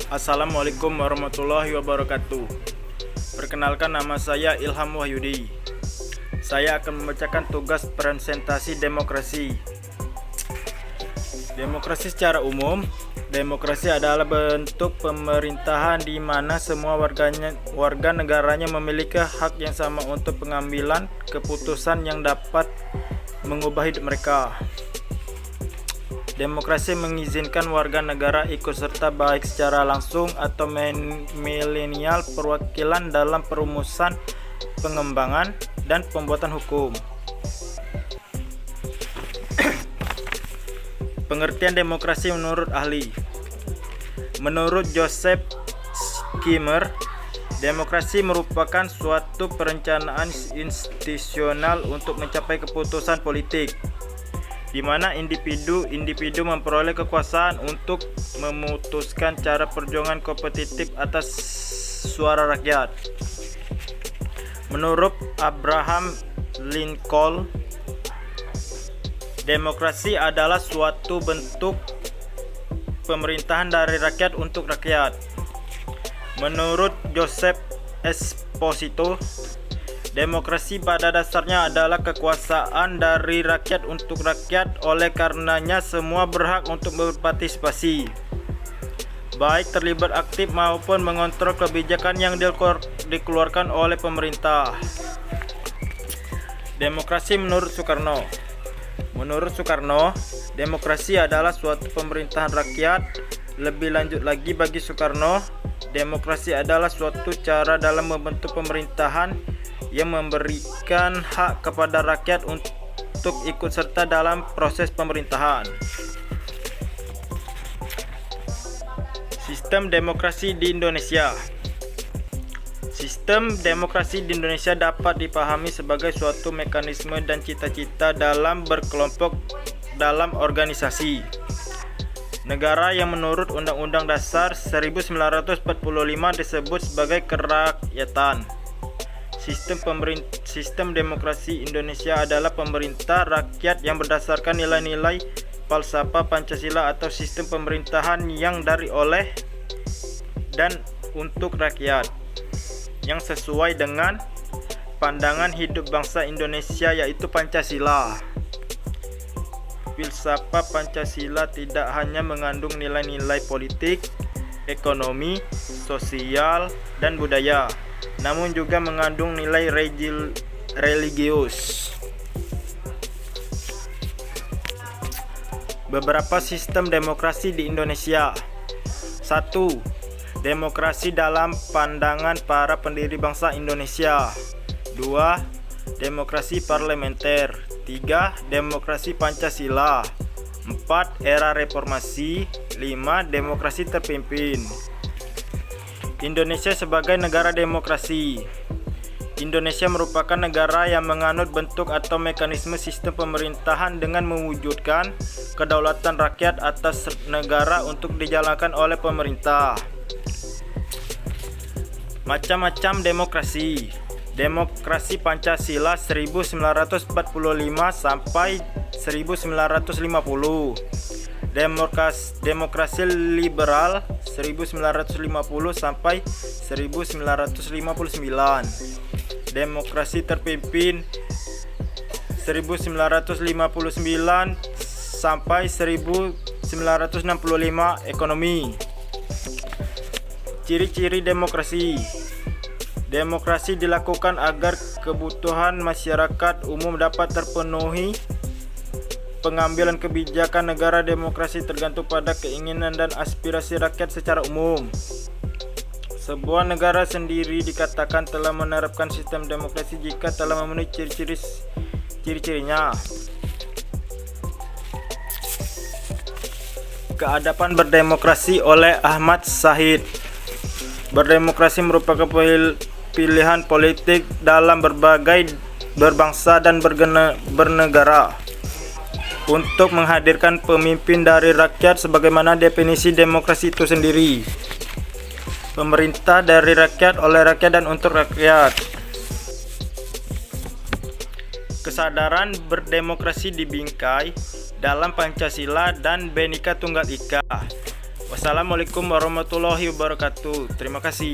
Assalamualaikum warahmatullahi wabarakatuh. Perkenalkan, nama saya Ilham Wahyudi. Saya akan membacakan tugas presentasi demokrasi. Demokrasi secara umum, demokrasi adalah bentuk pemerintahan di mana semua warga negaranya memiliki hak yang sama untuk pengambilan keputusan yang dapat mengubah hidup mereka. Demokrasi mengizinkan warga negara ikut serta baik secara langsung atau milenial perwakilan dalam perumusan, pengembangan, dan pembuatan hukum. Pengertian demokrasi menurut ahli. Menurut Joseph Schimmer, demokrasi merupakan suatu perencanaan institusional untuk mencapai keputusan politik, di mana individu memperoleh kekuasaan untuk memutuskan cara perjuangan kompetitif atas suara rakyat. Menurut Abraham Lincoln, demokrasi adalah suatu bentuk pemerintahan dari rakyat untuk rakyat. Menurut Joseph Esposito, demokrasi pada dasarnya adalah kekuasaan dari rakyat untuk rakyat, oleh karenanya semua berhak untuk berpartisipasi, baik terlibat aktif maupun mengontrol kebijakan yang dikeluarkan oleh pemerintah. Demokrasi menurut Soekarno. Menurut Soekarno, demokrasi adalah suatu pemerintahan rakyat. Lebih lanjut lagi, bagi Soekarno, demokrasi adalah suatu cara dalam membentuk pemerintahan yang memberikan hak kepada rakyat untuk ikut serta dalam proses pemerintahan. Sistem demokrasi di Indonesia. Sistem demokrasi di Indonesia dapat dipahami sebagai suatu mekanisme dan cita-cita dalam berkelompok dalam organisasi negara yang menurut Undang-Undang Dasar 1945 disebut sebagai kerakyatan. Sistem demokrasi Indonesia adalah pemerintah rakyat yang berdasarkan nilai-nilai falsafah Pancasila atau sistem pemerintahan yang dari, oleh, dan untuk rakyat, yang sesuai dengan pandangan hidup bangsa Indonesia, yaitu Pancasila. Filsafat Pancasila tidak hanya mengandung nilai-nilai politik, ekonomi, sosial, dan budaya, namun juga mengandung nilai religius. Beberapa sistem demokrasi di Indonesia. 1. Demokrasi dalam pandangan para pendiri bangsa Indonesia. 2. Demokrasi parlementer. 3. Demokrasi Pancasila. 4. Era reformasi. 5. Demokrasi terpimpin. Indonesia sebagai negara demokrasi. Indonesia merupakan negara yang menganut bentuk atau mekanisme sistem pemerintahan dengan mewujudkan kedaulatan rakyat atas negara untuk dijalankan oleh pemerintah. Macam-macam demokrasi. Demokrasi Pancasila 1945 sampai 1950. Demokrasi liberal 1950 sampai 1959. Demokrasi terpimpin 1959 sampai 1965. Ekonomi. Ciri-ciri demokrasi. Demokrasi dilakukan agar kebutuhan masyarakat umum dapat terpenuhi. Pengambilan kebijakan negara demokrasi tergantung pada keinginan dan aspirasi rakyat secara umum. Sebuah negara sendiri dikatakan telah menerapkan sistem demokrasi jika telah memenuhi ciri-cirinya. Keadapan berdemokrasi oleh Ahmad Syahid. Berdemokrasi merupakan pilihan politik dalam berbangsa dan bernegara untuk menghadirkan pemimpin dari rakyat sebagaimana definisi demokrasi itu sendiri. Pemerintah dari rakyat, oleh rakyat, dan untuk rakyat. Kesadaran berdemokrasi dibingkai dalam Pancasila dan Bhinneka Tunggal Ika. Wassalamualaikum warahmatullahi wabarakatuh. Terima kasih.